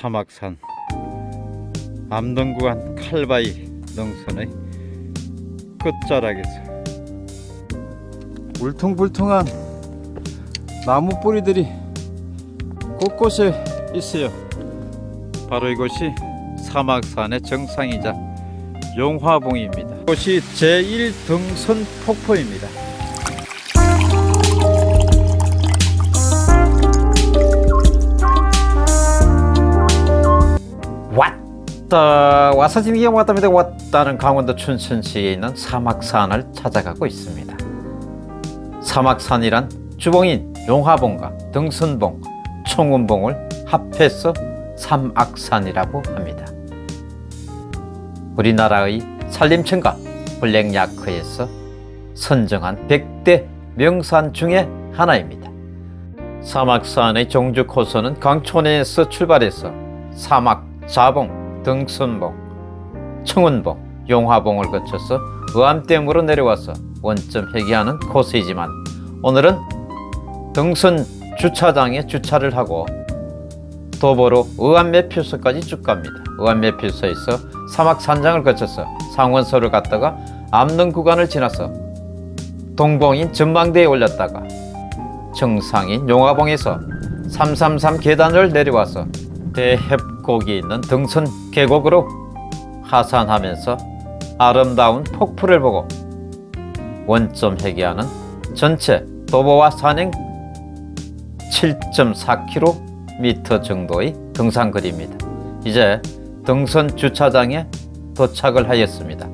사막산 암동구간 칼바위 능선의 끝자락에서 울퉁불퉁한 나무 뿌리들이 곳곳에 있어요. 바로 이곳이 사막산의 정상이자 용화봉입니다. 이곳이 제1등선 폭포입니다. 와서 지니게 왔다는 강원도 춘천시에 있는 사막산을 찾아가고 있습니다. 사막산이란 주봉인 용화봉과 등선봉, 청운봉을 합해서 삼악산이라고 합니다. 우리나라의 산림청과 블랙야크에서 선정한 100대 명산 중에 하나입니다. 사막산의 종주 코스는 강촌에서 출발해서 사막, 자봉, 등선봉, 청운봉, 용화봉을 거쳐서 의암댐으로 내려와서 원점 회귀하는 코스이지만 오늘은 등선 주차장에 주차를 하고 도보로 의암매표소까지 쭉 갑니다. 의암매표소에서 사막산장을 거쳐서 상원소를 갔다가 암릉 구간을 지나서 동봉인 전망대에 올렸다가 정상인 용화봉에서 333 계단을 내려와서 대협곡이 있는 등선 계곡으로 하산하면서 아름다운 폭포를 보고 원점 회귀하는 전체 도보와 산행 7.4km 정도의 등산거리입니다. 이제 등선 주차장에 도착을 하였습니다.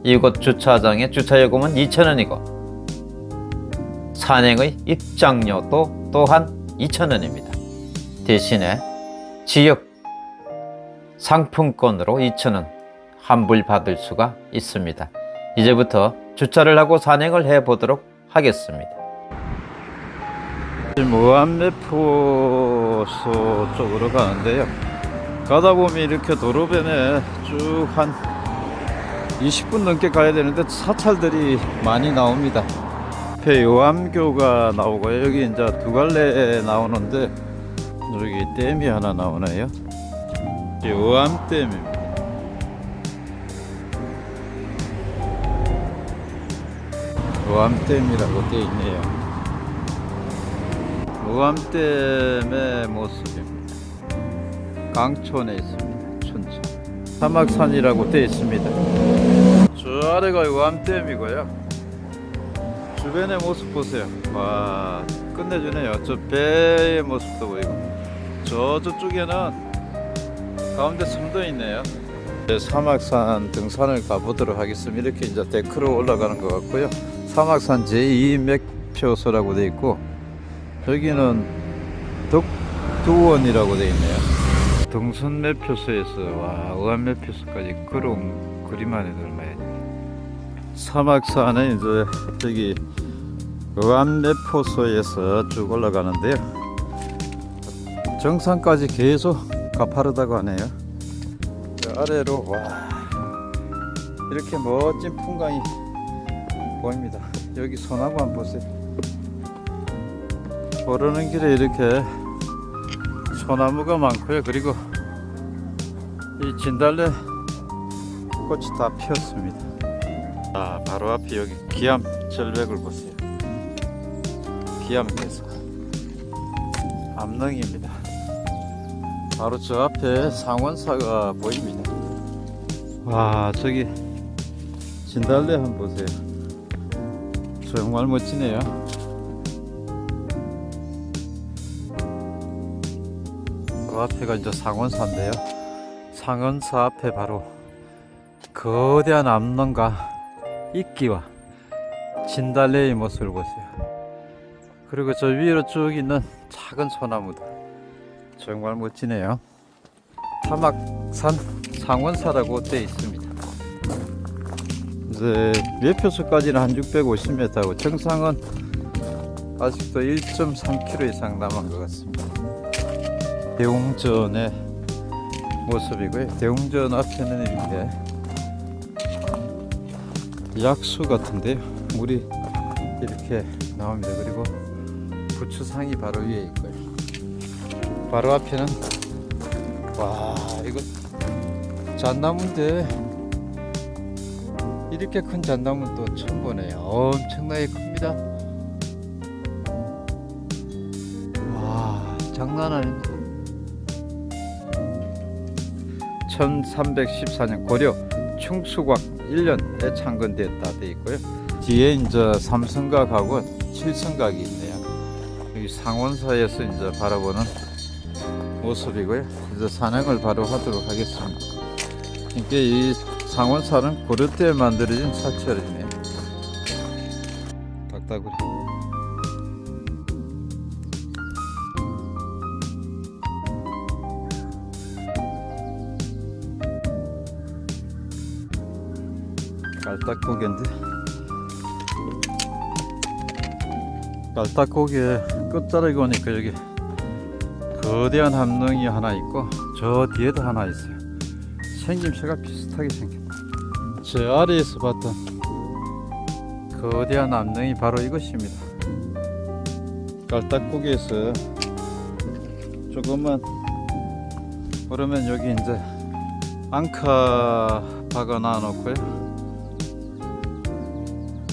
이곳 주차장의 주차요금은 2,000원이고 산행의 입장료도 또한 2,000원입니다. 대신에 지역 상품권으로 2,000원 환불받을 수가 있습니다. 이제부터 주차를 하고 산행을 해보도록 하겠습니다. 지금 의암매표소 쪽으로 가는데요. 가다 보면 이렇게 도로변에 쭉 한 20분 넘게 가야 되는데 사찰들이 많이 나옵니다. 앞에 의암교가 나오고요. 여기 이제 두 갈래 나오는데 여기 댐이 하나 나오네요. 의암댐입니다. 의암댐이라고 되어 있네요. 의암댐의 모습입니다. 강촌에 있습니다. 춘천 사막산이라고 되어 있습니다. 저 아래가 의암댐이고요. 주변의 모습 보세요. 와, 끝내주네요. 저 배의 모습도 보이고 저쪽에는 가운데 섬도 있네요. 사막산 등산을 가보도록 하겠습니다. 이렇게 이제 데크로 올라가는 것 같고요. 사막산 제2매표소라고 되어 있고 여기는 덕두원이라고 되어 있네요. 등선매표소에서 의암매표소까지 걸어온 거리만 해도 얼마야 돼. 사막산에 이제 여기 의암매표소에서 쭉 올라가는데요. 정상까지 계속 가파르다고 하네요. 아래로 와 이렇게 멋진 풍광이 보입니다. 여기 소나무 한번 보세요. 오르는 길에 이렇게 소나무가 많고요. 그리고 이 진달래 꽃이 다 피었습니다. 바로 앞에 여기 기암 절벽을 보세요. 기암에서 암릉입니다. 바로 저 앞에 상원사가 보입니다. 와, 저기 진달래 한번 보세요. 정말 멋지네요. 그 앞에가 이제 상원사인데요. 상원사 앞에 바로 거대한 암릉과 이끼와 진달래의 모습을 보세요. 그리고 저 위로 쭉 있는 작은 소나무들 정말 멋지네요. 사막산 상원사라고 되어 있습니다. 이제 매표소까지는 한 650m고 정상은 아직도 1.3km 이상 남은 것 같습니다. 대웅전의 모습이고요. 대웅전 앞에는 이렇게 약수 같은데요. 물이 이렇게 나옵니다. 그리고 부추상이 바로 위에 있고요. 바로 앞에는 와, 이거 잣나무인데 이렇게 큰 잣나무는 또 처음 보네요. 엄청나게 큽니다. 와, 장난 아닙니다. 1314년 고려 충수광 1년에 창건됐다 돼 있고요. 뒤에 이제 삼성각하고 칠성각이 있네요. 여기 상원사에서 이제 바라보는 모습이고요. 이제 산행을 바로 하도록 하겠습니다. 그러니까 이 상원사는 고려 때 만들어진 사찰이네요. 딱따구리. 깔딱고개인데, 깔딱고개 끝자락에 오니까 여기 거대한 함릉이 하나 있고 저 뒤에도 하나 있어요. 생김새가 비슷하게 생겼다. 저 아래에서 봤던 거대한 함릉이 바로 이것입니다. 깔딱고개에서 조금만 오르면 여기 이제 앙카 박아 놔 놓고요.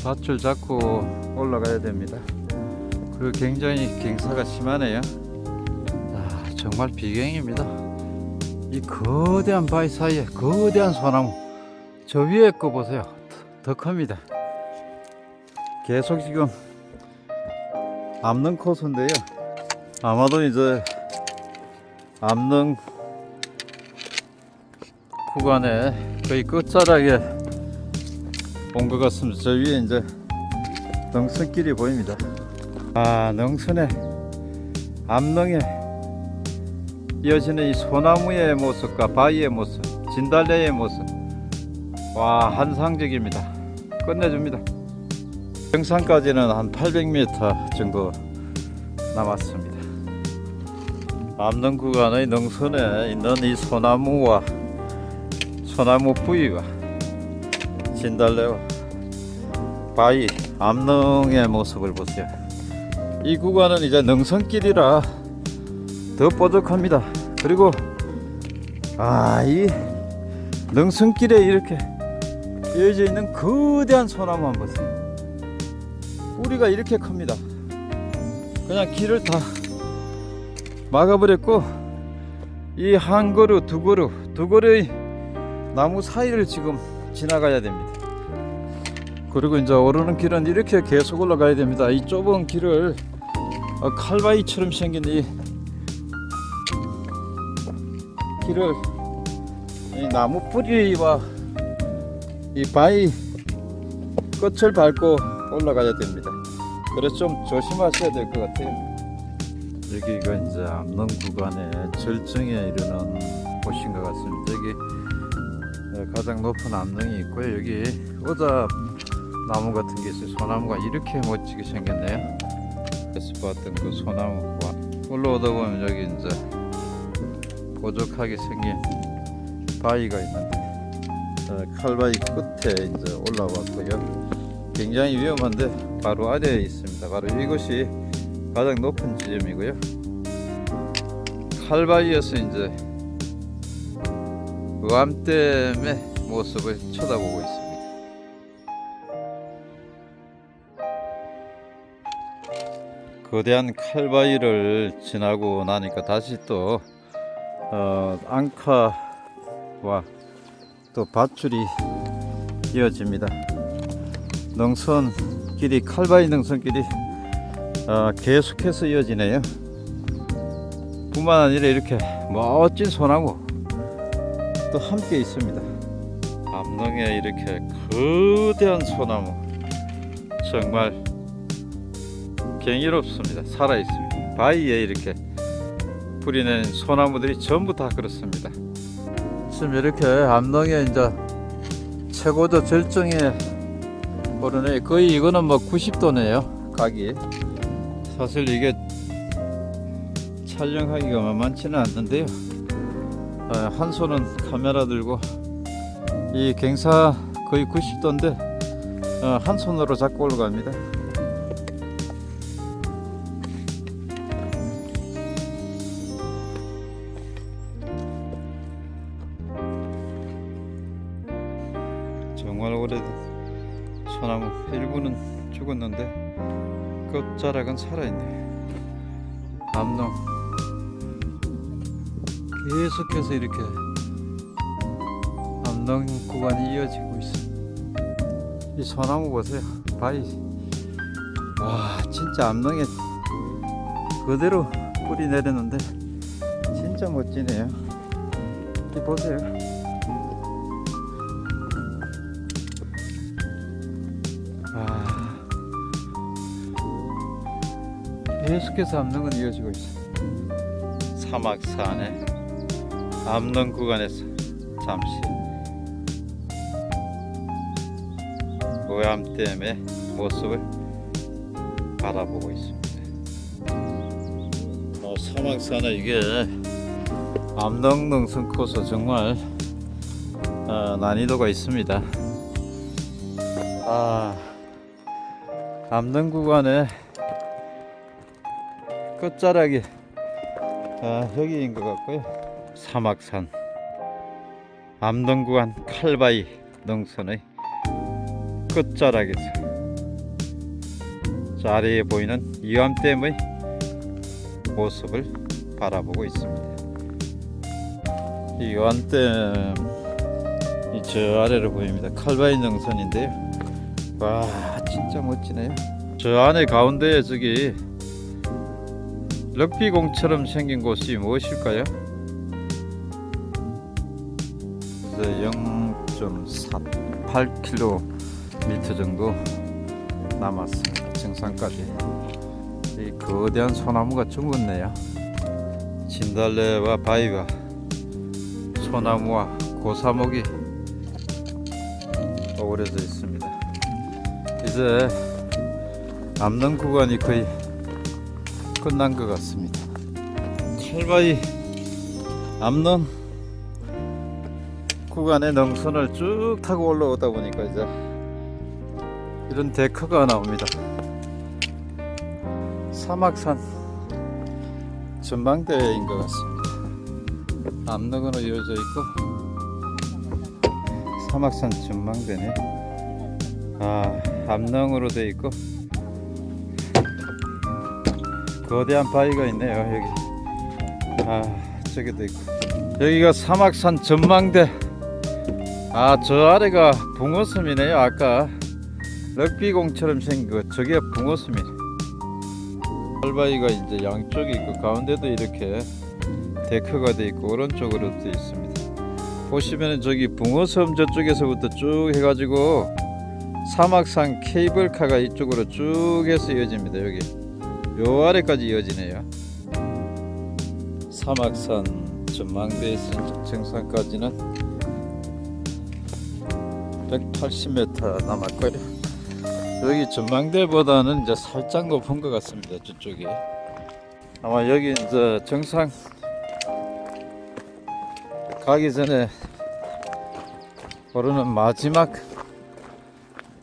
밧줄 잡고 올라가야 됩니다. 그리고 굉장히 경사가 심하네요. 아, 정말 비경입니다. 이 거대한 바위 사이에 거대한 소나무, 저 위에 거 보세요. 더 큽니다. 계속 지금 암릉 코스인데요. 아마도 이제 암릉 구간에 거의 끝자락에 온 것 같습니다. 저 위에 이제 능선길이 보입니다. 아, 능선에 암릉에 이어지는 이 소나무의 모습과 바위의 모습, 진달래의 모습, 와, 환상적입니다. 끝내줍니다. 정상까지는 한 800m 정도 남았습니다. 암릉 구간의 능선에 있는 이 소나무와 소나무 부위와 진달래와 바위, 암릉의 모습을 보세요. 이 구간은 이제 능선길이라 더 뽀득합니다. 그리고 이 능선길에 이렇게 이어져 있는 거대한 소나무 한번 보세요. 뿌리가 이렇게 큽니다. 그냥 길을 다 막아버렸고 이 한 그루 두 그루의 나무 사이를 지금 지나가야 됩니다. 그리고 이제 오르는 길은 이렇게 계속 올라가야 됩니다. 이 좁은 길을 칼바위처럼 생긴 이 길을 이 나무 뿌리와 이 바위 끝을 밟고 올라가야 됩니다. 그래서 좀 조심하셔야 될 것 같아요. 여기가 이제 암릉 구간의 절정에 이르는 곳인 것 같습니다. 여기 가장 높은 암릉이 있고요. 여기 오잡 나무 같은 게 있어요. 소나무가 이렇게 멋지게 생겼네요. 그래서 봤던 그 소나무와 올라오다 보면 여기 이제 뾰족하게 생긴 바위가 있는데 칼바위 끝에 이제 올라왔고요. 굉장히 위험한데 바로 아래에 있습니다. 바로 이곳이 가장 높은 지점이고요. 칼바위에서 이제 의암댐의 모습을 쳐다보고 있습니다. 거대한 칼바위를 지나고 나니까 다시 또 앙카와 또 밧줄이 이어집니다. 능선길이, 칼바위 능선길이 계속해서 이어지네요. 뿐만 아니라 이렇게 멋진 소나무 또 함께 있습니다. 암릉에 이렇게 거대한 소나무 정말 경이롭습니다. 살아있습니다. 바위에 이렇게 뿌리는 소나무들이 전부 다 그렇습니다. 지금 이렇게 암릉에 이제 최고도 절정에 오르네. 거의 이거는 뭐 90도네요. 각이. 사실 이게 촬영하기가 만만치는 않는데요. 한 손은 카메라 들고 이 경사 거의 90도인데 한 손으로 잡고 올라갑니다. 정말 오래된 소나무. 일부는 죽었는데 끝자락은 살아있네. 암농 계속해서 이렇게 암농 구간이 이어지고 있어. 이 소나무 보세요. 바위. 와, 진짜 암농에 그대로 뿌리 내렸는데 진짜 멋지네요. 이 보세요. 계속해서 암릉은 이어지고 있어. 사막산의 암릉 구간에서 잠시 오암댐의 모습을 바라보고 있습니다. 사막산에 이게 암릉 능선 코스 정말 난이도가 있습니다. 암릉 구간에 끝자락이 여기인 것 같고요. 사막산 암릉 구간 칼바위 능선의 끝자락에서 저 아래에 보이는 이암댐의 모습을 바라보고 있습니다. 이 이암댐 저 아래로 보입니다. 칼바위 능선인데요. 와, 진짜 멋지네요. 저 안에 가운데에 저기 럭비공처럼 생긴 곳이 무엇일까요? 0.48km 정도 남았습니다. 정상까지. 이 거대한 소나무가 죽었네요. 진달래와 바위와 소나무와 고사목이 어우러져 있습니다. 이제 암릉 구간이 거의 끝난 것 같습니다. 칼바위 암릉 구간의 능선을 쭉 타고 올라오다 보니까 이제 이런 데크가 나옵니다. 사막산 전망대인 것 같습니다. 암릉으로 이어져 있고 사막산 전망대네. 암릉으로 되어 있고 거대한 바위가 있네요. 여기 저기도 있고 여기가 사막산 전망대. 저 아래가 붕어섬이네요. 아까 럭비공처럼 생긴 거 저게 붕어섬이네. 칼바위가 이제 양쪽이 있고 가운데도 이렇게 데크가 되어 있고 오른쪽으로 되어 있습니다. 보시면은 저기 붕어섬 저쪽에서부터 쭉 해가지고 사막산 케이블카가 이쪽으로 쭉 해서 이어집니다. 여기 요 아래까지 이어지네요. 사막산 전망대에서 정상까지는 180m 남았고요. 여기 전망대보다는 이제 살짝 높은 것 같습니다. 저쪽이 아마 여기 이제 정상 가기 전에 오르는 마지막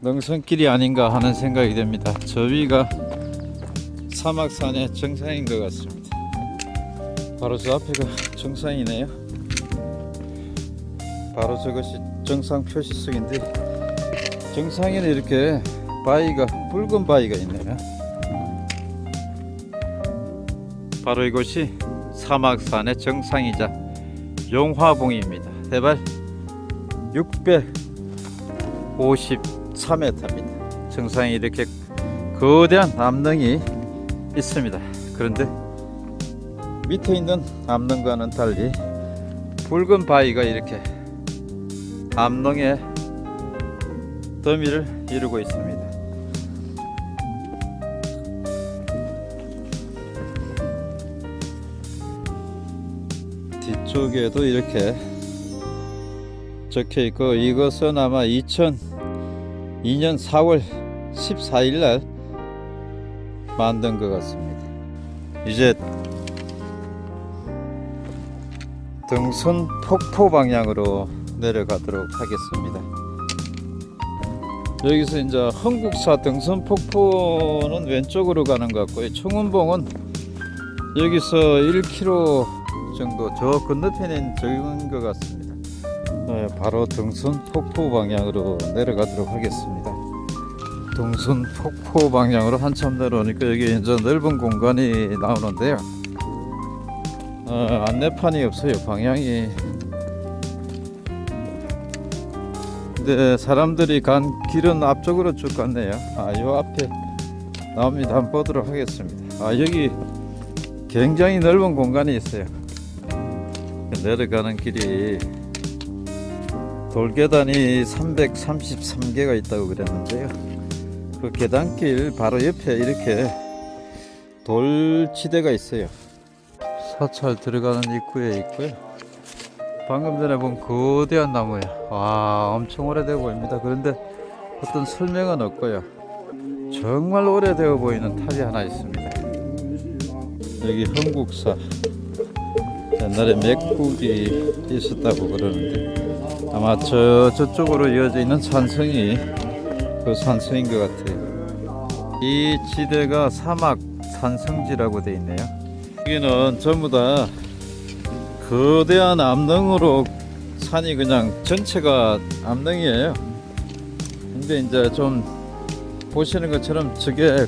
능선길이 아닌가 하는 생각이 듭니다. 저 위가 사막산의 정상인 것 같습니다. 바로 저 앞에가 정상이네요. 바로 저것이 정상 표시석인데 정상에는 이렇게 바위가 붉은 바위가 있네요. 바로 이곳이 사막산의 정상이자 용화봉입니다. 해발 654m입니다. 정상에 이렇게 거대한 암릉이 있습니다. 그런데 밑에 있는 암릉과는 달리 붉은 바위가 이렇게 암릉의 더미를 이루고 있습니다. 뒤쪽에도 이렇게 적혀 있고 이것은 아마 2002년 4월 14일 날 만든 것 같습니다. 이제 등선 폭포 방향으로 내려가도록 하겠습니다. 여기서 이제 흥국사 등선 폭포는 왼쪽으로 가는 것 같고요. 청운봉은 여기서 1km 정도 저 건너편에 적은 것 같습니다. 네, 바로 등선 폭포 방향으로 내려가도록 하겠습니다. 등선 폭포 방향으로 한참 내려오니까 여기 이제 넓은 공간이 나오는데요. 안내판이 없어요. 방향이. 근데 사람들이 간 길은 앞쪽으로 쭉 갔네요. 요 앞에 나옵니다. 한번 보도록 하겠습니다. 여기 굉장히 넓은 공간이 있어요. 내려가는 길이 돌계단이 333개가 있다고 그랬는데요. 그 계단길 바로 옆에 이렇게 돌지대가 있어요. 사찰 들어가는 입구에 있고요. 방금 전에 본 거대한 나무야. 와, 엄청 오래되어 보입니다. 그런데 어떤 설명은 없고요. 정말 오래되어 보이는 탑이 하나 있습니다. 여기 흥국사, 옛날에 맥국이 있었다고 그러는데 아마 저쪽으로 이어져 있는 산성이 그 산성인 것 같아요. 이 지대가 사막 산성지라고 되어 있네요. 여기는 전부 다 거대한 암릉으로 산이 그냥 전체가 암릉이에요. 근데 이제 좀 보시는 것처럼 저게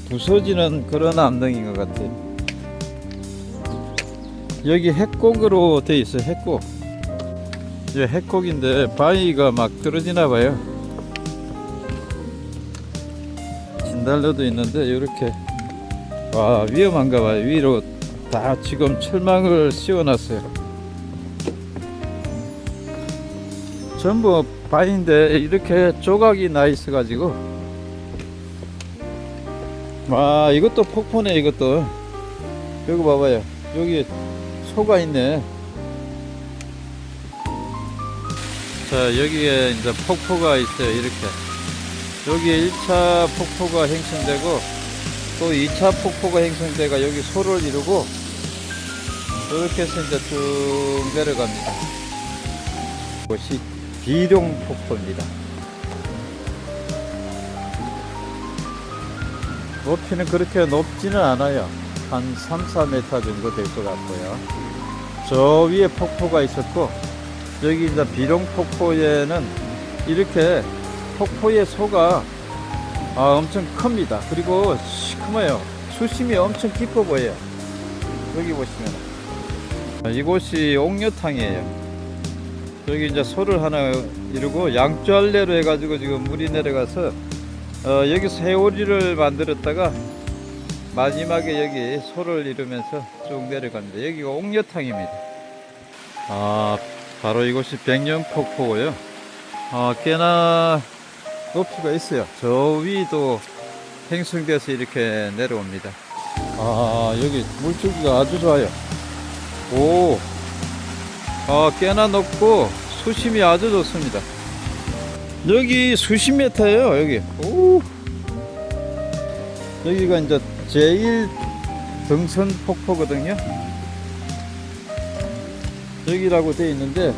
부서지는 그런 암릉인 것 같아요. 여기 핵곡으로 되어 있어요. 핵곡. 이게 핵곡인데 바위가 막 떨어지나 봐요. 진달래도 있는데 이렇게 와, 위험한가 봐요. 위로 다 지금 철망을 씌워놨어요. 전부 바위인데 이렇게 조각이 나 있어 가지고 와, 이것도 폭포네. 이것도 여기 봐봐요. 여기 소가 있네. 자, 여기에 이제 폭포가 있어요. 이렇게 여기 1차 폭포가 형성되고 또 2차 폭포가 형성되가 여기 소를 이루고 이렇게 해서 이제 쭉 내려갑니다. 이것이 비룡 폭포입니다. 높이는 그렇게 높지는 않아요. 한 3, 4m 정도 될 것 같고요. 저 위에 폭포가 있었고 여기 이제 비룡 폭포에는 이렇게 폭포의 소가 엄청 큽니다. 그리고 시커매요. 수심이 엄청 깊어 보여요. 여기 보시면 이곳이 옥녀탕이에요. 여기 이제 소를 하나 이루고 양쪽알레로 해가지고 지금 물이 내려가서 여기서 해오리를 만들었다가 마지막에 여기 소를 이루면서 쭉 내려갑니다. 여기가 옥녀탕입니다. 바로 이곳이 백년폭포고요. 꽤나 높이가 있어요. 저 위도 형성돼서 이렇게 내려옵니다. 여기 물줄기가 아주 좋아요. 오, 꽤나 높고 수심이 아주 좋습니다. 여기 수십 메터예요. 여기. 오, 여기가 이제 제1 등선 폭포거든요. 여기라고 되어 있는데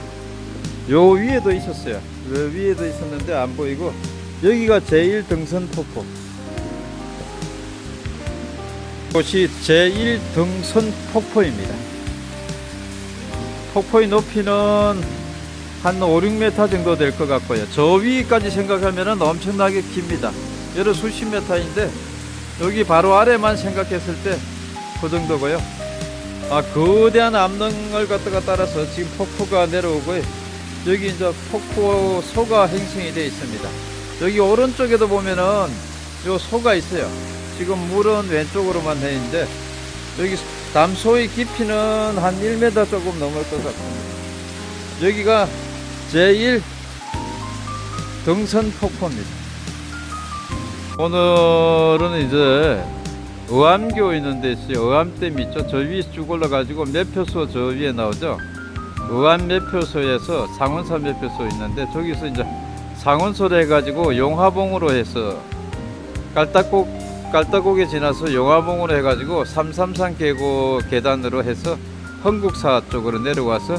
요 위에도 있었어요. 요 위에도 있었는데 안 보이고 여기가 제1 등선 폭포. 이것이 제1 등선 폭포입니다. 폭포의 높이는 한 5, 6m 정도 될 것 같고요. 저 위까지 생각하면 엄청나게 깁니다. 여러 수십 메타인데 여기 바로 아래만 생각했을 때 그 정도고요. 거대한 암릉을 갖다가 따라서 지금 폭포가 내려오고요. 여기 이제 폭포 소가 형성이 되어 있습니다. 여기 오른쪽에도 보면은 요 소가 있어요. 지금 물은 왼쪽으로만 돼 있는데 여기 담소의 깊이는 한 1m 조금 넘을 것 같습니다. 여기가 제1 등선 폭포입니다. 오늘은 이제 의암교 있는 데 있어요. 의암댐 있죠. 저 위에 쭉 올라가지고 매표소 저 위에 나오죠. 의암 매표소에서 상원사 매표소 있는데 저기서 이제 상원소를 해가지고 용화봉으로 해서 깔따곡에 지나서 용화봉으로 해가지고 333 계곡 계단으로 해서 흥국사 쪽으로 내려와서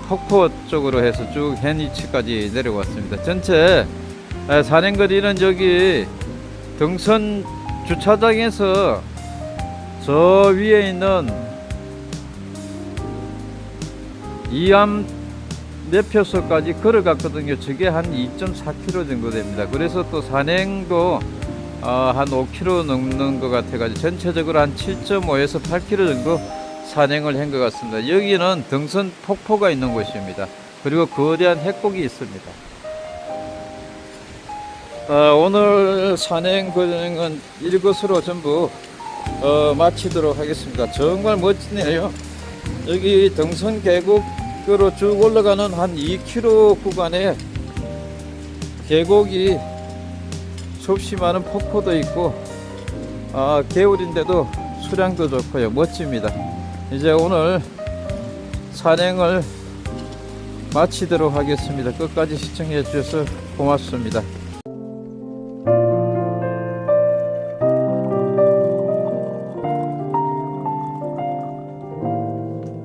폭포 쪽으로 해서 쭉 해니치까지 내려왔습니다. 전체 산행거리는 여기 등선 주차장에서 저 위에 있는 내표소까지 걸어갔거든요. 저게 한 2.4km 정도 됩니다. 그래서 또 산행도 한 5km 넘는 것 같아가지고 전체적으로 한 7.5에서 8km 정도 산행을 한 것 같습니다. 여기는 등선 폭포가 있는 곳입니다. 그리고 거대한 해곡이 있습니다. 오늘 산행 거정은 이것으로 전부 마치도록 하겠습니다. 정말 멋지네요. 여기 등선 계곡으로 쭉 올라가는 한 2km 구간에 계곡이 좁시 많은 폭포도 있고 겨울인데도 수량도 좋고요. 멋집니다. 이제 오늘 산행을 마치도록 하겠습니다. 끝까지 시청해 주셔서 고맙습니다.